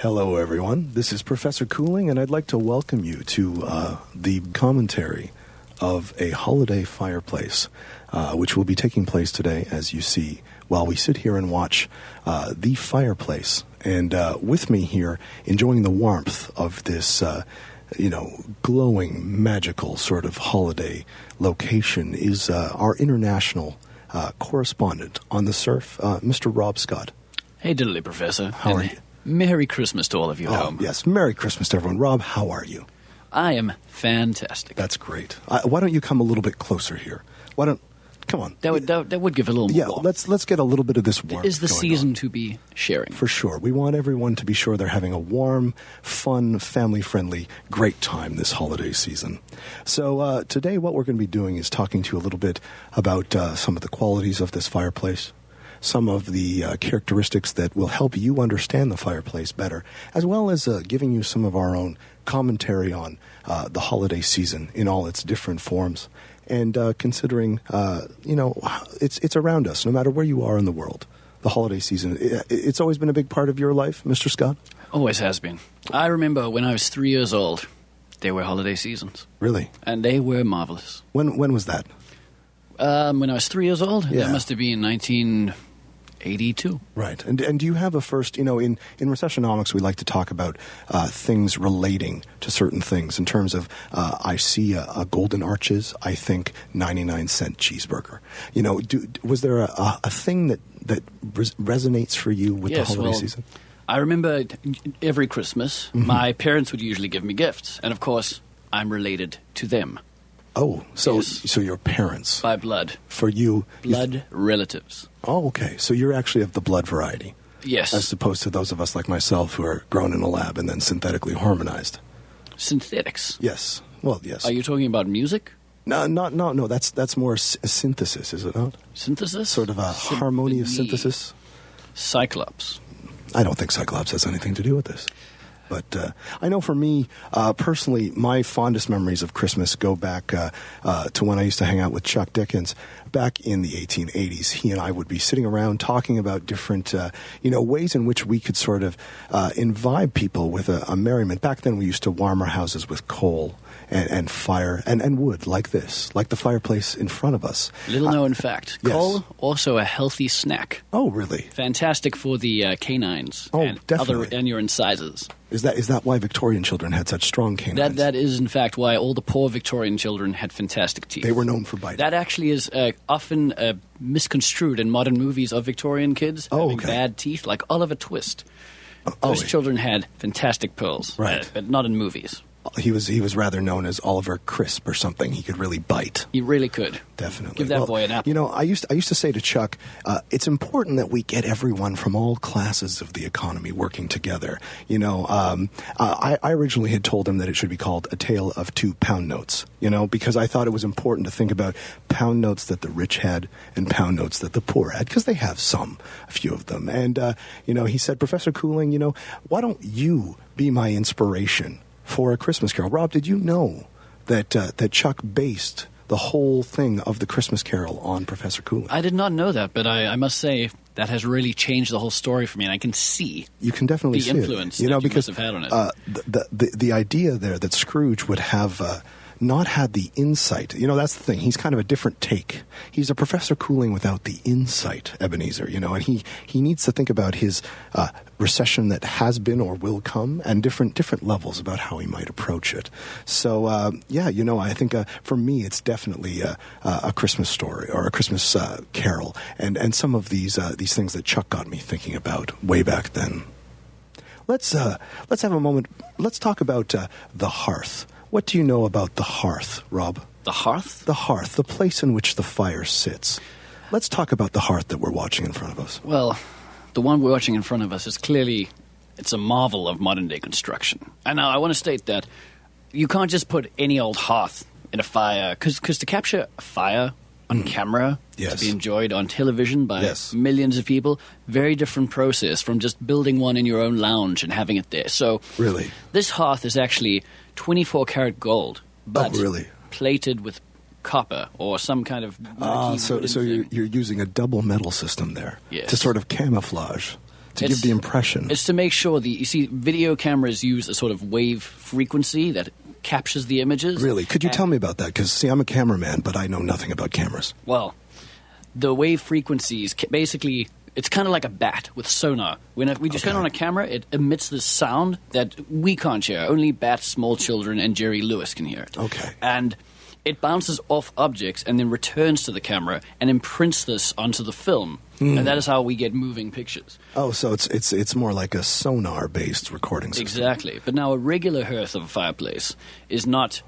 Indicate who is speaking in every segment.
Speaker 1: Hello, everyone. This is Professor Cooling, and I'd like to welcome you to the commentary of a holiday fireplace, which will be taking place today, as you see, while we sit here and watch the fireplace. And with me here, enjoying the warmth of this, glowing, magical sort of holiday location, is our international correspondent on the surf, Mr. Rob Scott.
Speaker 2: Hey, diddly, Professor.
Speaker 1: How are you?
Speaker 2: Merry Christmas to all of you at home.
Speaker 1: Yes, Merry Christmas to everyone. Rob, how are you?
Speaker 2: I am fantastic.
Speaker 1: That's great. Why don't you come a little bit closer here? Come on.
Speaker 2: That would give a little more.
Speaker 1: Yeah, let's get a little bit of this warmth.
Speaker 2: It is the season
Speaker 1: on.
Speaker 2: To be sharing.
Speaker 1: For sure. We want everyone to be sure they're having a warm, fun, family-friendly, great time this holiday season. So today what we're going to be doing is talking to you a little bit about some of the qualities of this fireplace, some of the characteristics that will help you understand the fireplace better, as well as giving you some of our own commentary on the holiday season in all its different forms, and considering, it's around us, no matter where you are in the world. The holiday season, it's always been a big part of your life, Mr. Scott?
Speaker 2: Always has been. I remember when I was 3 years old, there were holiday seasons.
Speaker 1: Really?
Speaker 2: And they were marvelous.
Speaker 1: When was that?
Speaker 2: When I was 3 years old?
Speaker 1: Yeah.
Speaker 2: That must have been 1982.
Speaker 1: Right. And do you have a first, in Recessionomics, we like to talk about things relating to certain things in terms of, I see a Golden Arches, I think 99-cent cheeseburger. Was there a thing that resonates for you with the holiday season?
Speaker 2: I remember every Christmas, my parents would usually give me gifts. And of course, I'm related to them.
Speaker 1: Oh, so
Speaker 2: Yes.
Speaker 1: so your parents.
Speaker 2: By blood.
Speaker 1: For you.
Speaker 2: Blood relatives.
Speaker 1: Oh, okay. So you're actually of the blood variety.
Speaker 2: Yes.
Speaker 1: As opposed to those of us like myself who are grown in a lab and then synthetically harmonized.
Speaker 2: Synthetics.
Speaker 1: Yes. Well, yes.
Speaker 2: Are you talking about music?
Speaker 1: No. That's more a synthesis, is it not?
Speaker 2: Synthesis?
Speaker 1: Sort of a harmonious synthesis.
Speaker 2: Cyclops.
Speaker 1: I don't think Cyclops has anything to do with this. But I know for me, personally, my fondest memories of Christmas go back to when I used to hang out with Chuck Dickens. Back in the 1880s, he and I would be sitting around talking about different, ways in which we could sort of imbibe people with a merriment. Back then, we used to warm our houses with coal and fire and wood like this, like the fireplace in front of us.
Speaker 2: Little known fact.
Speaker 1: Yes.
Speaker 2: Coal, also a healthy snack.
Speaker 1: Oh, really?
Speaker 2: Fantastic for the canines and
Speaker 1: definitely.
Speaker 2: other your incisors.
Speaker 1: Is that why Victorian children had such strong canines?
Speaker 2: That is, in fact, why all the poor Victorian children had fantastic teeth.
Speaker 1: They were known for biting.
Speaker 2: That actually is often misconstrued in modern movies of Victorian kids having bad teeth, like Oliver Twist. Those children had fantastic pearls,
Speaker 1: right?
Speaker 2: But not in movies.
Speaker 1: He was rather known as Oliver Crisp or something. He could really bite.
Speaker 2: He really could.
Speaker 1: Definitely.
Speaker 2: Give that boy an apple.
Speaker 1: I used to say to Chuck, it's important that we get everyone from all classes of the economy working together. I originally had told him that it should be called A Tale of Two Pound Notes, because I thought it was important to think about pound notes that the rich had and pound notes that the poor had, because they have a few of them. And, he said, Professor Cooling, why don't you be my inspiration for A Christmas Carol? Rob, did you know that Chuck based the whole thing of the Christmas Carol on Professor Cooling?
Speaker 2: I did not know that, but I must say that has really changed the whole story for me, and I can see
Speaker 1: you can definitely
Speaker 2: the
Speaker 1: see
Speaker 2: influence
Speaker 1: it.
Speaker 2: that
Speaker 1: Because
Speaker 2: you must have had on it.
Speaker 1: The idea there that Scrooge would have not had the insight. That's the thing. He's kind of a different take. He's a Professor Cooling without the insight, Ebenezer, and he needs to think about his recession that has been or will come and different levels about how he might approach it. So, I think for me it's definitely a Christmas story or a Christmas carol and some of these things that Chuck got me thinking about way back then. Let's have a moment. Let's talk about the hearth. What do you know about the hearth, Rob?
Speaker 2: The hearth?
Speaker 1: The hearth, the place in which the fire sits. Let's talk about the hearth that we're watching in front of us.
Speaker 2: Well, the one we're watching in front of us is clearly, it's a marvel of modern-day construction. And now I want to state that you can't just put any old hearth in a fire, because to capture a fire on camera, to be enjoyed on television by millions of people, very different process from just building one in your own lounge and having it there. So
Speaker 1: really,
Speaker 2: this hearth is actually 24-karat gold, but plated with copper or some kind of
Speaker 1: so you're using a double metal system there to sort of camouflage to give the impression.
Speaker 2: It's to make sure you see, video cameras use a sort of wave frequency that captures the images.
Speaker 1: Really? Could you tell me about that? Because, see, I'm a cameraman, but I know nothing about cameras.
Speaker 2: Well, the wave frequencies, basically, it's kind of like a bat with sonar. When we just turn on a camera, it emits this sound that we can't hear. Only bats, small children, and Jerry Lewis can hear it.
Speaker 1: Okay.
Speaker 2: And it bounces off objects and then returns to the camera and imprints this onto the film. And that is how we get moving pictures.
Speaker 1: Oh, so it's more like a sonar-based recording system.
Speaker 2: Exactly. But now a regular hearth of a fireplace is not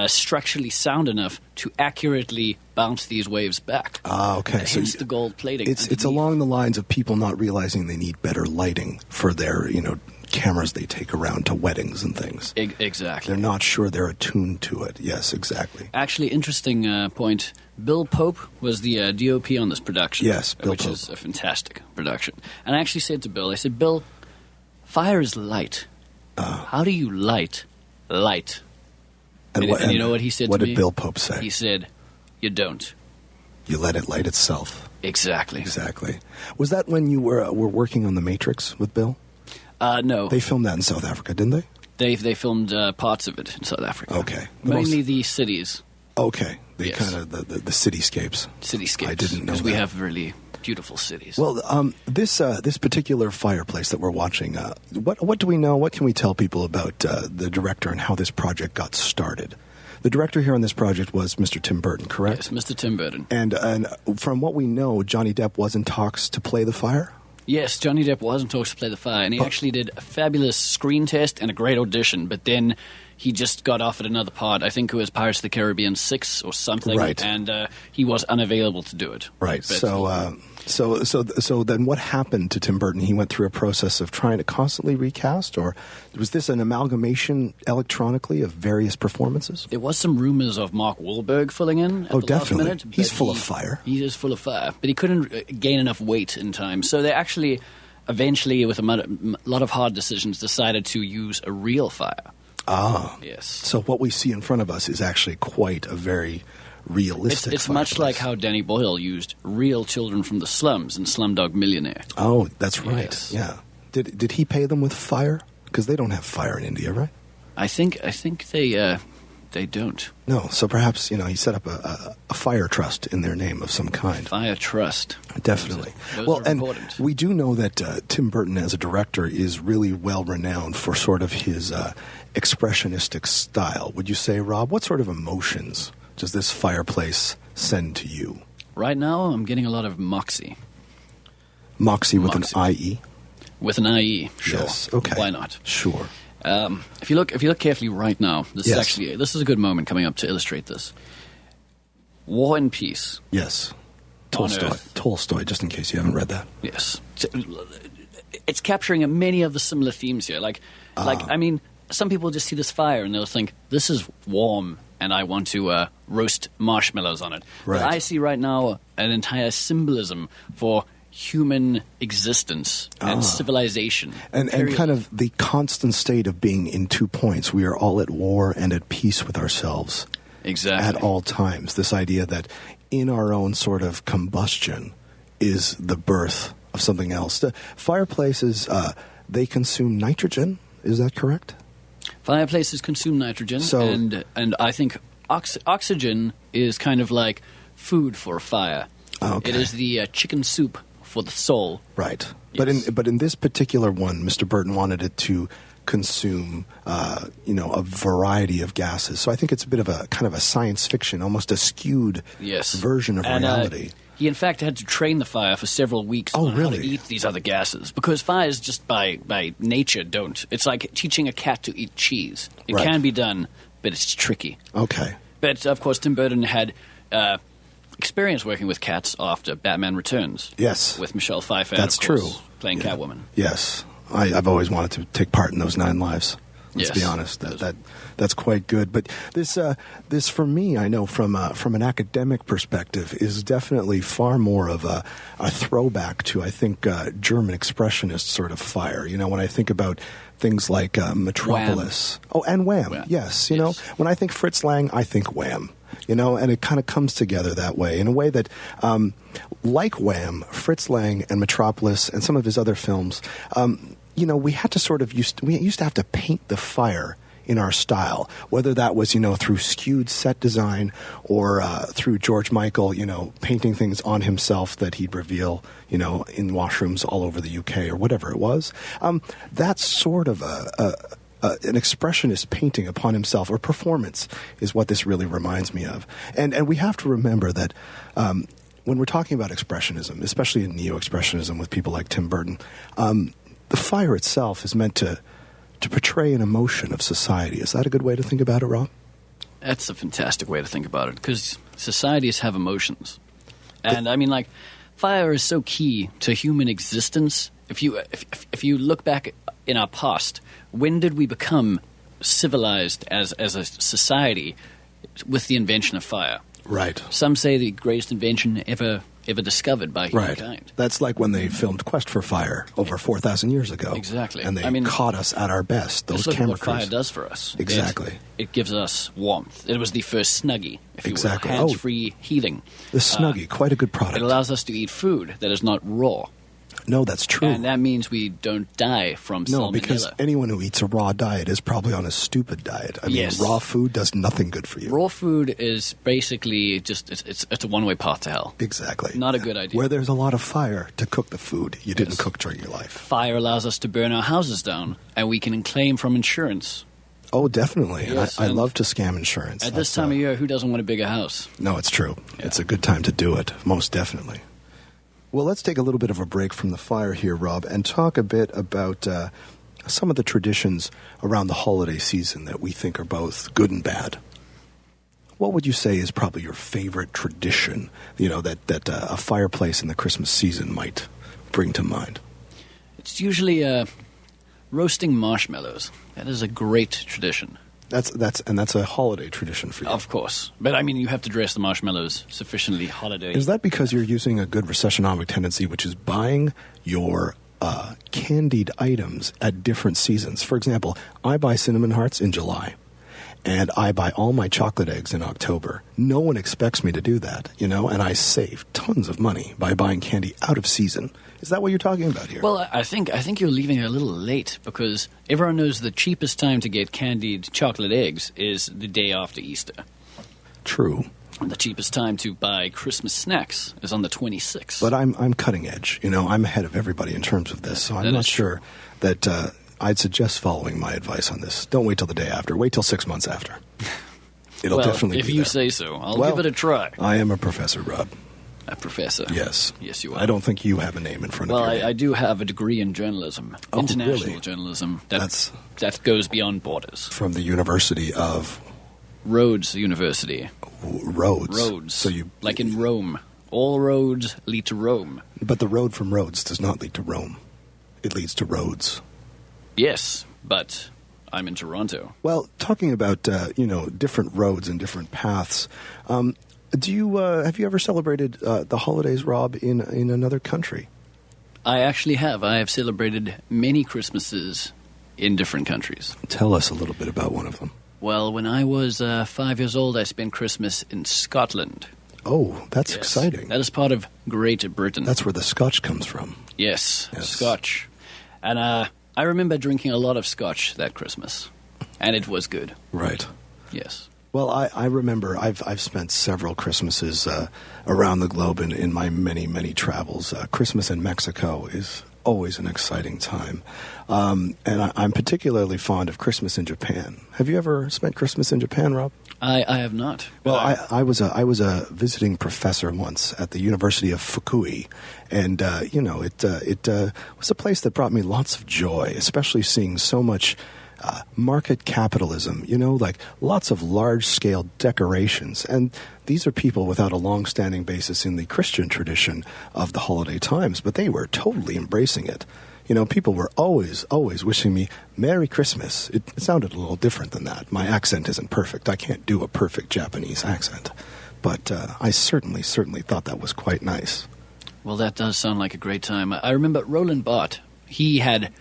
Speaker 2: structurally sound enough to accurately bounce these waves back.
Speaker 1: Ah, okay.
Speaker 2: Hence the gold plating.
Speaker 1: It's along the lines of people not realizing they need better lighting for their, cameras they take around to weddings and things.
Speaker 2: Exactly.
Speaker 1: They're not sure they're attuned to it. Yes, exactly.
Speaker 2: Actually, interesting point. Bill Pope was the DOP on this production.
Speaker 1: Yes, Bill
Speaker 2: which
Speaker 1: Pope.
Speaker 2: is a fantastic production. And I actually said to Bill, I said, Bill, fire is light. How do you light light? And you know what he said to me?
Speaker 1: What did Bill Pope say?
Speaker 2: He said, you don't.
Speaker 1: You let it light itself.
Speaker 2: Exactly.
Speaker 1: Exactly. Was that when you were working on The Matrix with Bill?
Speaker 2: No.
Speaker 1: They filmed that in South Africa, didn't they?
Speaker 2: They filmed parts of it in South Africa.
Speaker 1: Okay.
Speaker 2: Mainly the cities.
Speaker 1: Okay.
Speaker 2: Yes.
Speaker 1: Kind of the cityscapes.
Speaker 2: Cityscapes.
Speaker 1: I didn't know
Speaker 2: because
Speaker 1: that.
Speaker 2: we have really beautiful cities.
Speaker 1: Well, this particular fireplace that we're watching, what do we know? What can we tell people about the director and how this project got started? The director here on this project was Mr. Tim Burton, correct?
Speaker 2: Yes, Mr. Tim Burton.
Speaker 1: And from what we know, Johnny Depp was in talks to play the fire?
Speaker 2: Yes, Johnny Depp was in talks to play the fire, and he actually did a fabulous screen test and a great audition, but then he just got offered another part. I think it was Pirates of the Caribbean 6 or something,
Speaker 1: right.
Speaker 2: And he was unavailable to do it.
Speaker 1: Right.
Speaker 2: But
Speaker 1: So then what happened to Tim Burton? He went through a process of trying to constantly recast, or was this an amalgamation electronically of various performances?
Speaker 2: there was some rumors of Mark Wahlberg filling in at the
Speaker 1: definitely.
Speaker 2: last minute.
Speaker 1: He's
Speaker 2: but
Speaker 1: full of fire.
Speaker 2: He is full of fire, but he couldn't gain enough weight in time. So they actually, eventually, with a lot of hard decisions, decided to use a real fire.
Speaker 1: Ah.
Speaker 2: Yes.
Speaker 1: So what we see in front of us is actually quite a very realistic
Speaker 2: It's much
Speaker 1: fireplace.
Speaker 2: like how Danny Boyle used real children from the slums in Slumdog Millionaire.
Speaker 1: Oh, that's right.
Speaker 2: Yes.
Speaker 1: Yeah. Did he pay them with fire? Because they don't have fire in India, right?
Speaker 2: I think they don't.
Speaker 1: No. So perhaps he set up a fire trust in their name of some kind.
Speaker 2: Fire trust.
Speaker 1: Definitely.
Speaker 2: Those
Speaker 1: Well,
Speaker 2: are
Speaker 1: and
Speaker 2: important.
Speaker 1: we do know that Tim Burton, as a director, is really well renowned for sort of his expressionistic style. Would you say, Rob? What sort of emotions does this fireplace send to you?
Speaker 2: Right now, I'm getting a lot of moxie.
Speaker 1: Moxie with
Speaker 2: Moxie.
Speaker 1: an IE?
Speaker 2: With an IE, sure.
Speaker 1: Yes. Okay.
Speaker 2: Why not?
Speaker 1: Sure.
Speaker 2: If you look carefully right now, this
Speaker 1: Yes.
Speaker 2: is a good moment coming up to illustrate this. War and Peace.
Speaker 1: Yes.
Speaker 2: On
Speaker 1: Tolstoy.
Speaker 2: Earth.
Speaker 1: Tolstoy, just in case you haven't read that.
Speaker 2: Yes. It's capturing many of the similar themes here. I mean, some people just see this fire and they'll think, this is warm and I want to roast marshmallows on it.
Speaker 1: Right.
Speaker 2: But I see right now an entire symbolism for human existence and civilization.
Speaker 1: And kind of the constant state of being in 2 points. We are all at war and at peace with ourselves.
Speaker 2: Exactly.
Speaker 1: At all times. This idea that in our own sort of combustion is the birth of something else. The fireplaces, they consume nitrogen. Is that correct?
Speaker 2: Fireplaces consume nitrogen,
Speaker 1: So-
Speaker 2: and I think oxygen is kind of like food for a fire.
Speaker 1: Okay.
Speaker 2: It is the chicken soup for the soul.
Speaker 1: Right.
Speaker 2: Yes.
Speaker 1: But in this particular one, Mr. Burton wanted it to consume, a variety of gases. So I think it's a bit of a kind of a science fiction, almost a skewed
Speaker 2: Yes.
Speaker 1: version of
Speaker 2: And,
Speaker 1: reality.
Speaker 2: He, in fact, had to train the fire for several weeks on how to
Speaker 1: really?
Speaker 2: eat these other gases. Because fires just by nature don't. It's like teaching a cat to eat cheese. It
Speaker 1: Right.
Speaker 2: can be done, but it's tricky.
Speaker 1: Okay.
Speaker 2: But, of course, Tim Burton had experience working with cats after Batman Returns.
Speaker 1: Yes.
Speaker 2: With Michelle Pfeiffer,
Speaker 1: That's
Speaker 2: of course,
Speaker 1: true.
Speaker 2: playing
Speaker 1: Yeah.
Speaker 2: Catwoman.
Speaker 1: Yes. I've always wanted to take part in those 9 lives. Let's
Speaker 2: Yes.
Speaker 1: be honest. That's quite good. But this for me, I know from an academic perspective, is definitely far more of a throwback to, I think, German expressionist sort of fire. When I think about things like Metropolis. Oh, and Wham.
Speaker 2: Wham.
Speaker 1: Yes.
Speaker 2: Yes.
Speaker 1: When I think Fritz Lang, I think Wham. and it kind of comes together that way, in a way that, like Wham, Fritz Lang and Metropolis and some of his other films, we had to we used to have to paint the fire in our style, whether that was, through skewed set design or through George Michael, painting things on himself that he'd reveal, in washrooms all over the UK or whatever it was. That's sort of an expressionist painting upon himself or performance is what this really reminds me of. And we have to remember that when we're talking about expressionism, especially in neo-expressionism with people like Tim Burton, the fire itself is meant to portray an emotion of society. Is that a good way to think about it, Rob?
Speaker 2: That's a fantastic way to think about it, because societies have emotions. And fire is so key to human existence. If you look back in our past, when did we become civilized as a society with the invention of fire?
Speaker 1: Right.
Speaker 2: Some say the greatest invention ever discovered by humankind.
Speaker 1: Right. That's like when they filmed Quest for Fire over 4,000 years ago.
Speaker 2: Exactly.
Speaker 1: And they caught us at our best. Those
Speaker 2: look
Speaker 1: camera
Speaker 2: at what
Speaker 1: crews.
Speaker 2: fire does for us.
Speaker 1: Exactly.
Speaker 2: It gives us warmth. It was the first Snuggie, if you
Speaker 1: Exactly.
Speaker 2: will, hands-free heating.
Speaker 1: The Snuggie, quite a good product.
Speaker 2: It allows us to eat food that is not raw.
Speaker 1: No, that's true.
Speaker 2: And that means we don't die from salmonella.
Speaker 1: No, because anyone who eats a raw diet is probably on a stupid diet. I mean,
Speaker 2: Yes.
Speaker 1: raw food does nothing good for you.
Speaker 2: Raw food is basically just it's a one-way path to hell.
Speaker 1: Exactly.
Speaker 2: Not a good idea.
Speaker 1: Where there's a lot of fire to cook the food you didn't
Speaker 2: Yes.
Speaker 1: cook during your life.
Speaker 2: Fire allows us to burn our houses down, and we can claim from insurance.
Speaker 1: Oh, definitely.
Speaker 2: Yes,
Speaker 1: and I
Speaker 2: and
Speaker 1: love to scam insurance.
Speaker 2: At this time of year, who doesn't want a bigger house?
Speaker 1: No, it's true.
Speaker 2: Yeah.
Speaker 1: It's a good time to do it, most definitely. Well, let's take a little bit of a break from the fire here, Rob, and talk a bit about some of the traditions around the holiday season that we think are both good and bad. What would you say is probably your favorite tradition, that a fireplace in the Christmas season might bring to mind?
Speaker 2: It's usually roasting marshmallows. That is a great tradition.
Speaker 1: That's a holiday tradition for you.
Speaker 2: Of course. But, you have to dress the marshmallows sufficiently holiday.
Speaker 1: Is that because you're using a good recessionomic tendency, which is buying your candied items at different seasons? For example, I buy cinnamon hearts in July, and I buy all my chocolate eggs in October. No one expects me to do that, and I save tons of money by buying candy out of season. Is that what you're talking about here?
Speaker 2: Well, I think you're leaving it a little late, because everyone knows the cheapest time to get candied chocolate eggs is the day after Easter.
Speaker 1: True.
Speaker 2: And the cheapest time to buy Christmas snacks is on the 26th.
Speaker 1: But I'm cutting edge. I'm ahead of everybody in terms of this, so I'm not sure that I'd suggest following my advice on this. Don't wait till the day after. Wait till 6 months after. It'll definitely
Speaker 2: if
Speaker 1: be
Speaker 2: you
Speaker 1: there.
Speaker 2: say so. I'll give it a try.
Speaker 1: I am a professor, Rob.
Speaker 2: A professor.
Speaker 1: Yes.
Speaker 2: Yes, you are.
Speaker 1: I don't think you have a name in front
Speaker 2: Well,
Speaker 1: of you.
Speaker 2: I do have a degree in journalism.
Speaker 1: Oh,
Speaker 2: International
Speaker 1: really?
Speaker 2: journalism.
Speaker 1: That's
Speaker 2: that goes beyond borders.
Speaker 1: from the University of
Speaker 2: Rhodes University.
Speaker 1: Rhodes.
Speaker 2: Rhodes.
Speaker 1: So you,
Speaker 2: like in Rome. All roads lead to Rome.
Speaker 1: but the road from Rhodes does not lead to Rome. It leads to Rhodes.
Speaker 2: Yes, but I'm in Toronto.
Speaker 1: Well, talking about different roads and different paths. Do you have you ever celebrated the holidays, Rob, in another country?
Speaker 2: I actually have. I have celebrated many Christmases in different countries.
Speaker 1: Tell us a little bit about one of them.
Speaker 2: Well, when I was 5 years old, I spent Christmas in Scotland.
Speaker 1: Oh, that's
Speaker 2: Yes.
Speaker 1: exciting.
Speaker 2: That is part of Great Britain.
Speaker 1: That's where the Scotch comes from.
Speaker 2: Yes,
Speaker 1: Yes.
Speaker 2: Scotch. And I remember drinking a lot of Scotch that Christmas, and it was good.
Speaker 1: Right.
Speaker 2: Yes.
Speaker 1: Well, I remember I've spent several Christmases around the globe in my many travels. Christmas in Mexico is always an exciting time, and I'm particularly fond of Christmas in Japan. Have you ever spent Christmas in Japan, Rob?
Speaker 2: I have not.
Speaker 1: Well, I was a visiting professor once at the University of Fukui, and it was a place that brought me lots of joy, especially seeing so much market capitalism, like lots of large-scale decorations. And these are people without a long-standing basis in the Christian tradition of the holiday times, but they were totally embracing it. People were always wishing me Merry Christmas. It sounded a little different than that. My accent isn't perfect. I can't do a perfect Japanese accent. But I certainly thought that was quite nice.
Speaker 2: Well, that does sound like a great time. I remember Roland Barthes. He had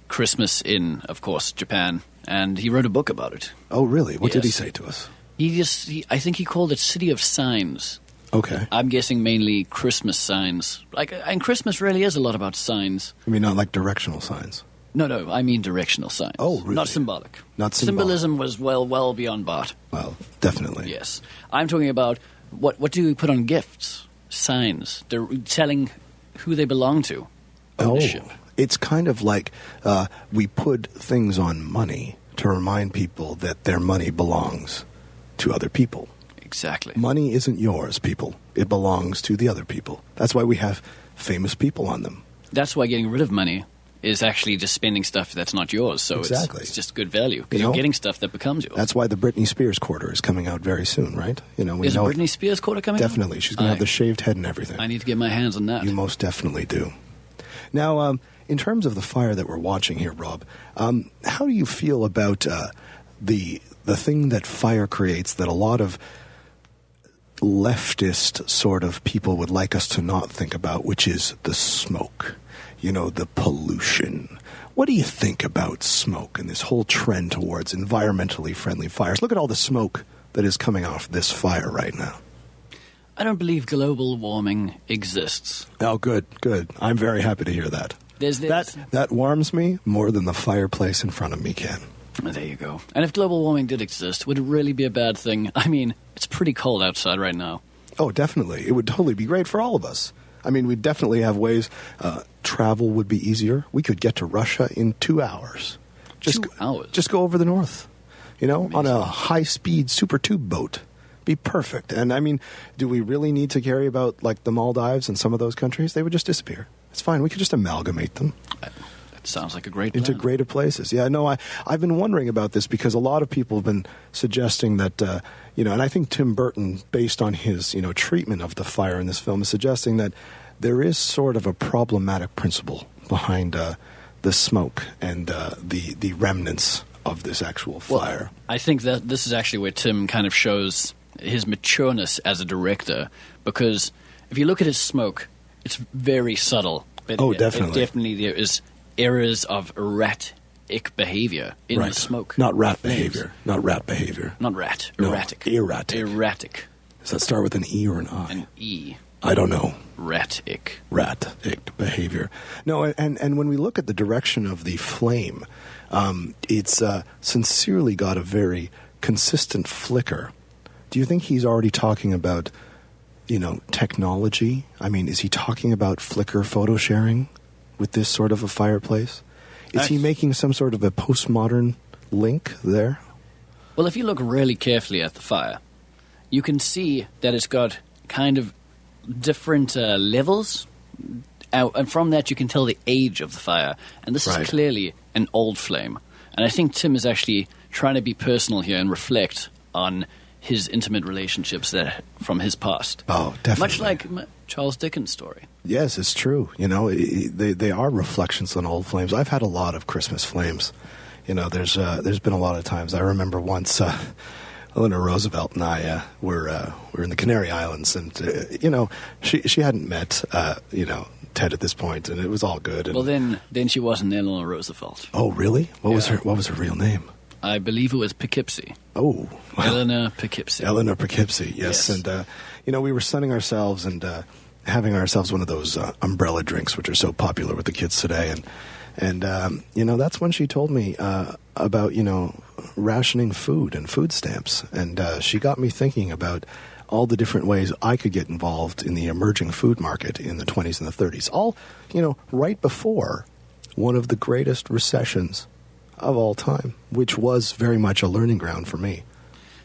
Speaker 2: Christmas in, of course, Japan, and he wrote a book about it.
Speaker 1: Oh, really? What did he
Speaker 2: Yes.
Speaker 1: say to us?
Speaker 2: I think he called it City of Signs.
Speaker 1: Okay.
Speaker 2: I'm guessing mainly Christmas signs. And Christmas really is a lot about signs.
Speaker 1: I mean, not like directional signs.
Speaker 2: No, I mean directional signs.
Speaker 1: Oh, really?
Speaker 2: Not symbolic.
Speaker 1: Not symbolic.
Speaker 2: Symbolism was well beyond Bart.
Speaker 1: Well, definitely.
Speaker 2: Yes. I'm talking about what do we put on gifts? Signs. They're telling who they belong to. Ownership.
Speaker 1: Oh, it's kind of like we put things on money to remind people that their money belongs to other people.
Speaker 2: Exactly.
Speaker 1: Money isn't yours, people. It belongs to the other people. That's why we have famous people on them.
Speaker 2: That's why getting rid of money is actually just spending stuff that's not yours. So
Speaker 1: exactly.
Speaker 2: It's just good value because you're getting stuff that becomes yours.
Speaker 1: That's why the Britney Spears quarter is coming out very soon, right?
Speaker 2: Is a Britney Spears quarter coming out?
Speaker 1: Definitely. She's going to have the shaved head and everything.
Speaker 2: I need to get my hands on that.
Speaker 1: You most definitely do. Now, in terms of the fire that we're watching here, Rob, how do you feel about the thing that fire creates that a lot of leftist sort of people would like us to not think about, which is the smoke, the pollution? What do you think about smoke and this whole trend towards environmentally friendly fires? Look at all the smoke that is coming off this fire right now.
Speaker 2: I don't believe global warming exists.
Speaker 1: Oh, good. I'm very happy to hear that.
Speaker 2: There's
Speaker 1: That warms me more than the fireplace in front of me can.
Speaker 2: There you go. And if global warming did exist, would it really be a bad thing? I mean, it's pretty cold outside right now.
Speaker 1: Oh, definitely. It would totally be great for all of us. I mean, we'd definitely have ways. Travel would be easier. We could get to Russia in 2 hours.
Speaker 2: 2 hours?
Speaker 1: Just go over the north, on a high-speed super tube boat. Be perfect. And, I mean, do we really need to carry about, like, the Maldives and some of those countries? They would just disappear. It's fine. We could just amalgamate them.
Speaker 2: That sounds like a great plan.
Speaker 1: Integrated places. Yeah, no, I've been wondering about this because a lot of people have been suggesting that, and I think Tim Burton, based on his, treatment of the fire in this film, is suggesting that there is sort of a problematic principle behind the smoke and the remnants of this actual fire.
Speaker 2: Well, I think that this is actually where Tim kind of shows his matureness as a director, because if you look at his smoke, it's very subtle. But
Speaker 1: definitely.
Speaker 2: Definitely there is errors of erratic behavior in the smoke.
Speaker 1: Not rat behavior. Not rat behavior.
Speaker 2: Not rat.
Speaker 1: No,
Speaker 2: erratic.
Speaker 1: Erratic. Does that start with an E or an I?
Speaker 2: An E.
Speaker 1: I don't know.
Speaker 2: Ratic
Speaker 1: behavior. No, and when we look at the direction of the flame, it's sincerely got a very consistent flicker. Do you think he's already talking about, technology? I mean, is he talking about flicker photo sharing with this sort of a fireplace? Is he making some sort of a postmodern link there?
Speaker 2: Well, if you look really carefully at the fire, you can see that it's got kind of different levels, and from that you can tell the age of the fire. And this is clearly an old flame. And I think Tim is actually trying to be personal here and reflect on his intimate relationships from his past.
Speaker 1: Oh, definitely.
Speaker 2: Much like Charles Dickens' story.
Speaker 1: Yes, it's true. They are reflections on old flames. I've had a lot of Christmas flames. There's been a lot of times. I remember once Eleanor Roosevelt and I were in the Canary Islands, and she hadn't met Ted at this point, and it was all good. And,
Speaker 2: well, then she wasn't Eleanor Roosevelt.
Speaker 1: Oh, really? What was her real name?
Speaker 2: I believe it was Poughkeepsie.
Speaker 1: Oh, wow.
Speaker 2: Eleanor Poughkeepsie.
Speaker 1: Eleanor Poughkeepsie, yes. And we were sunning ourselves and having ourselves one of those umbrella drinks, which are so popular with the kids today, and that's when she told me about rationing food and food stamps, and she got me thinking about all the different ways I could get involved in the emerging food market in the 20s and the 30s, all right before one of the greatest recessions of all time, which was very much a learning ground for me.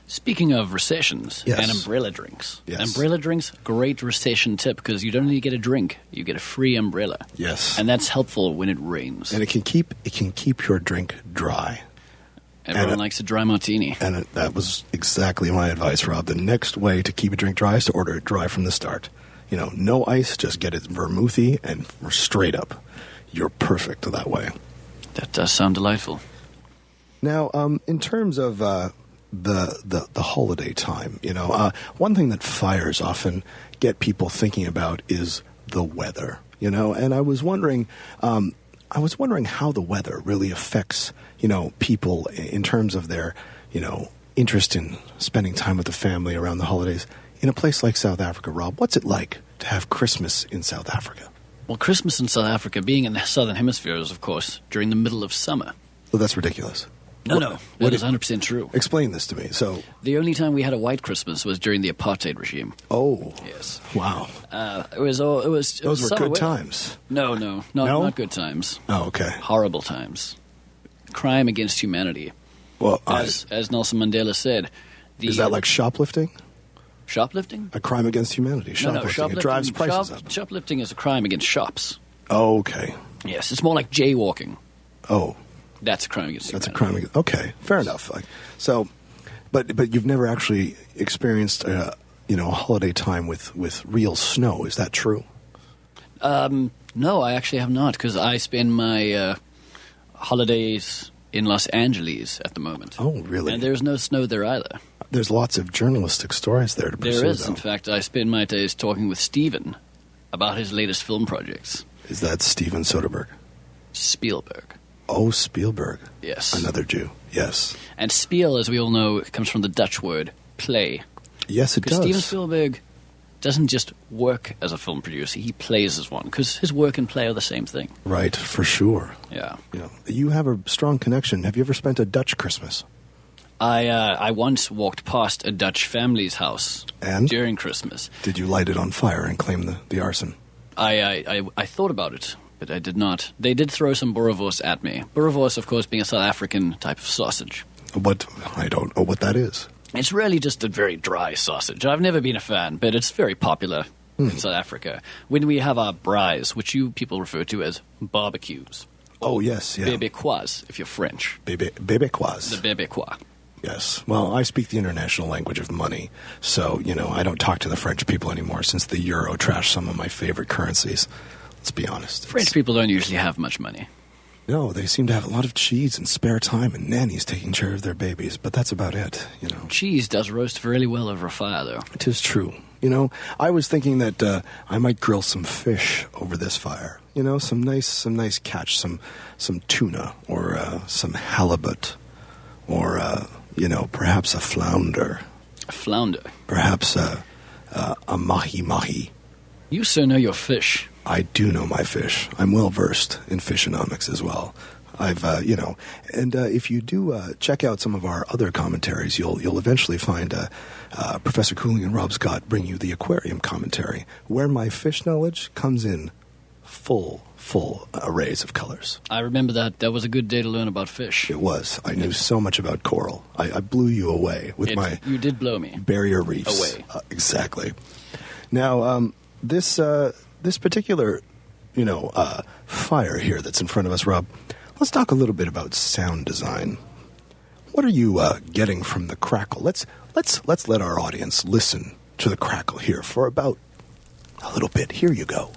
Speaker 2: Speaking of recessions and umbrella drinks.
Speaker 1: Yes.
Speaker 2: Umbrella drinks, great recession tip, because you don't need to get a drink, you get a free umbrella.
Speaker 1: Yes.
Speaker 2: And that's helpful when it rains.
Speaker 1: And it can keep your drink dry.
Speaker 2: Everyone likes a dry martini.
Speaker 1: And that was exactly my advice, Rob. The next way to keep a drink dry is to order it dry from the start. No ice, just get it vermouthy and straight up. You're perfect that way.
Speaker 2: That does sound delightful.
Speaker 1: Now, in terms of the holiday time, one thing that fires often get people thinking about is the weather. And I was wondering how the weather really affects people in terms of their interest in spending time with the family around the holidays. In a place like South Africa, Rob, what's it like to have Christmas in South Africa?
Speaker 2: Well, Christmas in South Africa, being in the Southern Hemisphere, is, of course, during the middle of summer.
Speaker 1: Well, that's ridiculous.
Speaker 2: No, that is 100% true.
Speaker 1: Explain this to me. So,
Speaker 2: the only time we had a white Christmas was during the apartheid regime.
Speaker 1: Oh.
Speaker 2: Yes.
Speaker 1: Wow.
Speaker 2: It was Those
Speaker 1: were
Speaker 2: summer
Speaker 1: good
Speaker 2: weather.
Speaker 1: times.
Speaker 2: No, not good times.
Speaker 1: Oh, okay.
Speaker 2: Horrible times. Crime against humanity.
Speaker 1: Well,
Speaker 2: as Nelson Mandela said.
Speaker 1: Is that like shoplifting?
Speaker 2: Shoplifting?
Speaker 1: A crime against humanity. Shoplifting.
Speaker 2: No, shoplifting.
Speaker 1: It drives prices up.
Speaker 2: Shoplifting is a crime against shops.
Speaker 1: Oh, okay.
Speaker 2: Yes, it's more like jaywalking.
Speaker 1: Oh.
Speaker 2: That's a crime against humanity.
Speaker 1: That's a crime against... Okay, fair enough. But you've never actually experienced, a holiday time with real snow. Is that true?
Speaker 2: No, I actually have not, because I spend my holidays in Los Angeles at the moment.
Speaker 1: Oh, really?
Speaker 2: And there's no snow there either.
Speaker 1: There's lots of journalistic stories there to pursue.
Speaker 2: There is.
Speaker 1: Though.
Speaker 2: In fact, I spend my days talking with Steven about his latest film projects.
Speaker 1: Is that Steven Soderbergh?
Speaker 2: Spielberg.
Speaker 1: Oh, Spielberg.
Speaker 2: Yes.
Speaker 1: Another Jew. Yes.
Speaker 2: And Spiel, as we all know, comes from the Dutch word play.
Speaker 1: Yes, it does.
Speaker 2: Because Steven Spielberg doesn't just work as a film producer, he plays as one, because his work and play are the same thing.
Speaker 1: Right, for sure.
Speaker 2: Yeah.
Speaker 1: You have a strong connection. Have you ever spent a Dutch Christmas?
Speaker 2: I once walked past a Dutch family's house during Christmas.
Speaker 1: Did you light it on fire and claim the arson?
Speaker 2: I thought about it, but I did not. They did throw some boerewors at me. Boerewors, of course, being a South African type of sausage.
Speaker 1: I don't know what that is.
Speaker 2: It's really just a very dry sausage. I've never been a fan, but it's very popular in South Africa. When we have our braais, which you people refer to as barbecues.
Speaker 1: Oh, yes, yeah.
Speaker 2: Bébécois, if you're French.
Speaker 1: Bébécois.
Speaker 2: The bébécois.
Speaker 1: Yes. Well, I speak the international language of money, so, I don't talk to the French people anymore since the euro trashed some of my favorite currencies. Let's be honest.
Speaker 2: French people don't usually have much money.
Speaker 1: No, they seem to have a lot of cheese and spare time and nannies taking care of their babies, but that's about it,
Speaker 2: Cheese does roast really well over a fire, though.
Speaker 1: It is true. I was thinking that I might grill some fish over this fire. Some nice catch, some tuna or some halibut or perhaps a flounder.
Speaker 2: A flounder?
Speaker 1: Perhaps a mahi-mahi.
Speaker 2: You so know your fish.
Speaker 1: I do know my fish. I'm well versed in fishonomics as well. I've, and if you do check out some of our other commentaries, you'll eventually find Professor Cooling and Rob Scott bring you the aquarium commentary, where my fish knowledge comes in full arrays of colors.
Speaker 2: I remember that. That was a good day to learn about fish.
Speaker 1: It was. I knew so much about coral. I blew you away with my...
Speaker 2: You did blow me.
Speaker 1: Barrier reefs.
Speaker 2: Away.
Speaker 1: Exactly. Now, this particular, fire here that's in front of us, Rob, let's talk a little bit about sound design. What are you getting from the crackle? Let's let our audience listen to the crackle here for about a little bit. Here you go.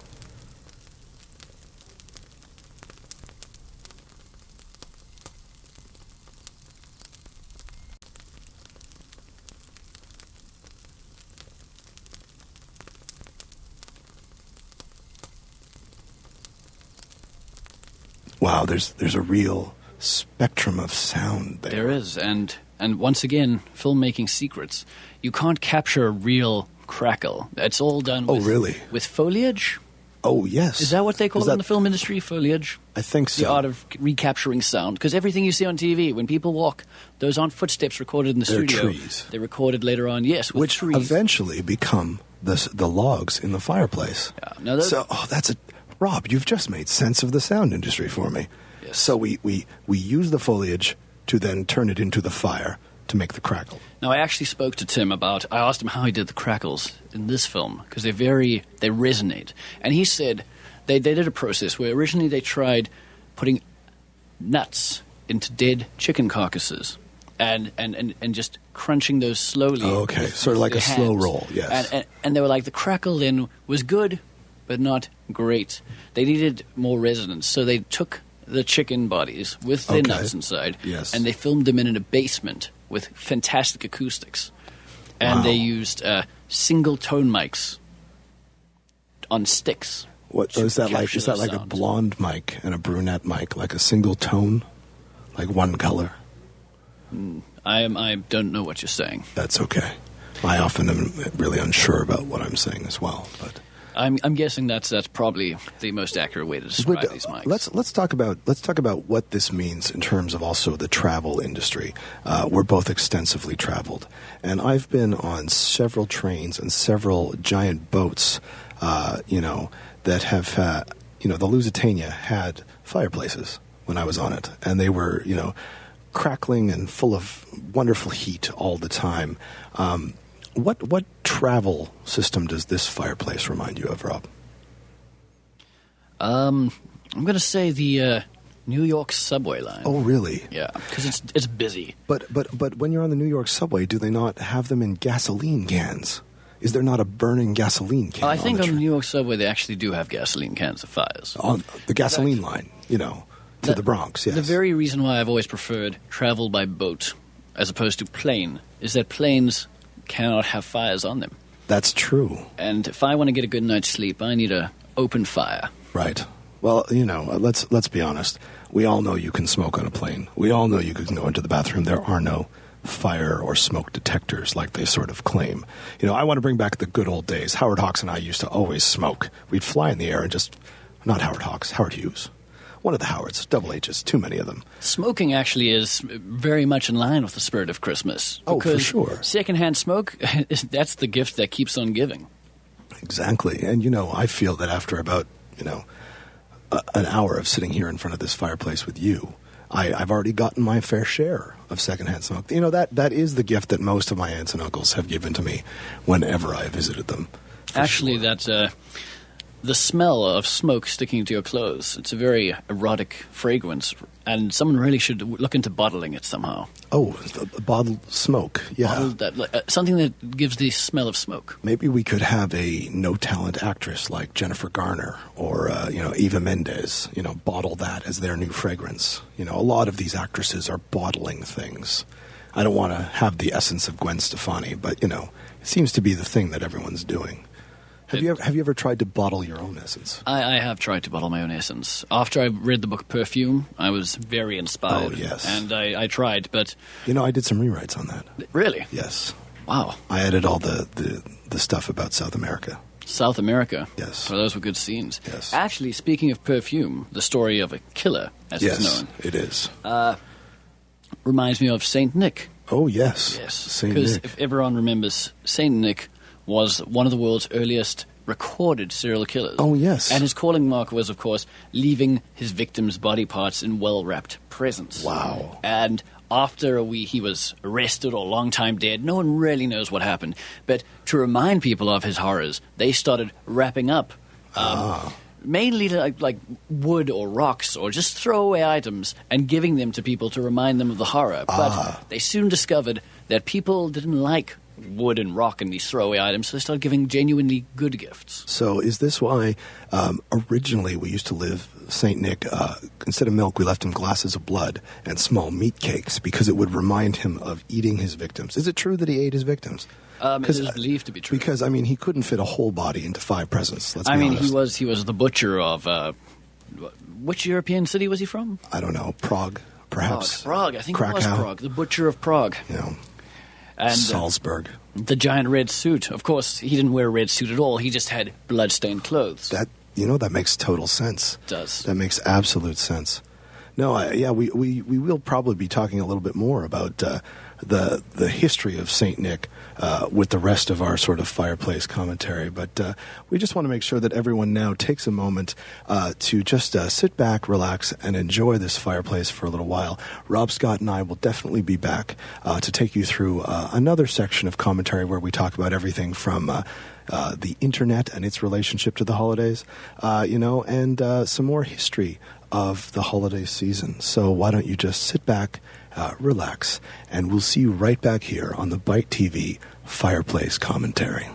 Speaker 1: Wow, there's a real spectrum of sound there.
Speaker 2: There is, and once again, filmmaking secrets. You can't capture a real crackle. It's all done with foliage.
Speaker 1: Oh, yes.
Speaker 2: Is that what they call it in the film industry, foliage?
Speaker 1: I think so.
Speaker 2: The art of recapturing sound. Because everything you see on TV, when people walk, those aren't footsteps recorded in the studio.
Speaker 1: They're trees.
Speaker 2: They're recorded later on, yes, with
Speaker 1: Which
Speaker 2: trees.
Speaker 1: eventually become the logs in the fireplace.
Speaker 2: Yeah.
Speaker 1: Rob, you've just made sense of the sound industry for me.
Speaker 2: Yes.
Speaker 1: So we use the foliage to then turn it into the fire to make the crackle.
Speaker 2: Now, I actually spoke to Tim I asked him how he did the crackles in this film, because they resonate. And he said they did a process where originally they tried putting nuts into dead chicken carcasses and just crunching those slowly.
Speaker 1: Oh, okay, sort of like a slow roll, yes.
Speaker 2: And they were like, the crackle then was good, but not great. They needed more resonance, so they took the chicken bodies with their nuts inside,
Speaker 1: yes,
Speaker 2: and they filmed them in a basement with fantastic acoustics. And they used single tone mics on sticks.
Speaker 1: What is that like? Is that like a blonde mic and a brunette mic, like a single tone, like one color?
Speaker 2: I don't know what you're saying.
Speaker 1: That's okay. I often am really unsure about what I'm saying as well, but
Speaker 2: I'm guessing that's probably the most accurate way to describe these mics.
Speaker 1: Let's talk about what this means in terms of also the travel industry. We're both extensively traveled, and I've been on several trains and several giant boats. That have the Lusitania had fireplaces when I was on it, and they were crackling and full of wonderful heat all the time. What travel system does this fireplace remind you of, Rob?
Speaker 2: I'm going to say the New York subway line.
Speaker 1: Oh, really?
Speaker 2: Yeah, because it's busy.
Speaker 1: But when you're on the New York subway, do they not have them in gasoline cans? Is there not a burning gasoline can?
Speaker 2: I think on the New York subway they actually do have gasoline cans of fires.
Speaker 1: On the gasoline line, to the Bronx, yes.
Speaker 2: The very reason why I've always preferred travel by boat as opposed to plane is that planes cannot have fires on them.
Speaker 1: That's true.
Speaker 2: And if I want to get a good night's sleep, I need an open fire.
Speaker 1: Right. Well, let's be honest. We all know you can smoke on a plane. We all know you can go into the bathroom. There are no fire or smoke detectors like they sort of claim. I want to bring back the good old days. Howard Hawks and I used to always smoke. We'd fly in the air and not Howard Hawks, Howard Hughes. One of the Howards, double H's, too many of them.
Speaker 2: Smoking actually is very much in line with the spirit of Christmas.
Speaker 1: Oh, for sure.
Speaker 2: Secondhand smoke, that's the gift that keeps on giving.
Speaker 1: Exactly. And, I feel that after about, an hour of sitting here in front of this fireplace with you, I've already gotten my fair share of secondhand smoke. That is the gift that most of my aunts and uncles have given to me whenever I visited them.
Speaker 2: Actually, sure. That's the smell of smoke sticking to your clothes. It's a very erotic fragrance, and someone really should look into bottling it somehow.
Speaker 1: Oh, bottled smoke, yeah.
Speaker 2: Something that gives the smell of smoke.
Speaker 1: Maybe we could have a no-talent actress like Jennifer Garner or, Eva Mendes, bottle that as their new fragrance. A lot of these actresses are bottling things. I don't want to have the essence of Gwen Stefani, but, it seems to be the thing that everyone's doing. Have you ever tried to bottle your own essence?
Speaker 2: I have tried to bottle my own essence. After I read the book Perfume, I was very inspired.
Speaker 1: Oh, yes.
Speaker 2: And I tried, but...
Speaker 1: I did some rewrites on that.
Speaker 2: Really?
Speaker 1: Yes.
Speaker 2: Wow.
Speaker 1: I added all the stuff about South America.
Speaker 2: South America?
Speaker 1: Yes.
Speaker 2: Well, those were good scenes.
Speaker 1: Yes.
Speaker 2: Actually, speaking of Perfume, the story of a killer, as it's known.
Speaker 1: Yes, it is.
Speaker 2: Reminds me of Saint Nick.
Speaker 1: Oh, yes.
Speaker 2: Yes.
Speaker 1: Saint Nick.
Speaker 2: Because if everyone remembers, Saint Nick was one of the world's earliest recorded serial killers.
Speaker 1: Oh, yes.
Speaker 2: And his calling mark was, of course, leaving his victims' body parts in well-wrapped presents.
Speaker 1: Wow.
Speaker 2: And after he was arrested or long time dead, no one really knows what happened. But to remind people of his horrors, they started wrapping up mainly like wood or rocks or just throwaway items and giving them to people to remind them of the horror. But they soon discovered that people didn't like wood and rock and these throwaway items, so they started giving genuinely good gifts.
Speaker 1: So is this why originally we used to live St. Nick, instead of milk, we left him glasses of blood and small meat cakes because it would remind him of eating his victims? Is it true that he ate his victims?
Speaker 2: It is believed to be true.
Speaker 1: Because, he couldn't fit a whole body into 5 presents, let's be honest.
Speaker 2: He was the butcher of... which European city was he from?
Speaker 1: I don't know. Prague, perhaps.
Speaker 2: Prague. I think
Speaker 1: Krakow.
Speaker 2: It was Prague. The butcher of Prague. And
Speaker 1: Salzburg.
Speaker 2: The giant red suit. Of course, he didn't wear a red suit at all. He just had blood-stained clothes.
Speaker 1: That makes total sense.
Speaker 2: It does.
Speaker 1: That makes absolute sense. No, we will probably be talking a little bit more about the history of St. Nick with the rest of our sort of fireplace commentary. But we just want to make sure that everyone now takes a moment to just sit back, relax, and enjoy this fireplace for a little while. Rob Scott and I will definitely be back to take you through another section of commentary where we talk about everything from the internet and its relationship to the holidays, and some more history of the holiday season. So why don't you just sit back, relax, and we'll see you right back here on the Bite TV Fireplace Commentary.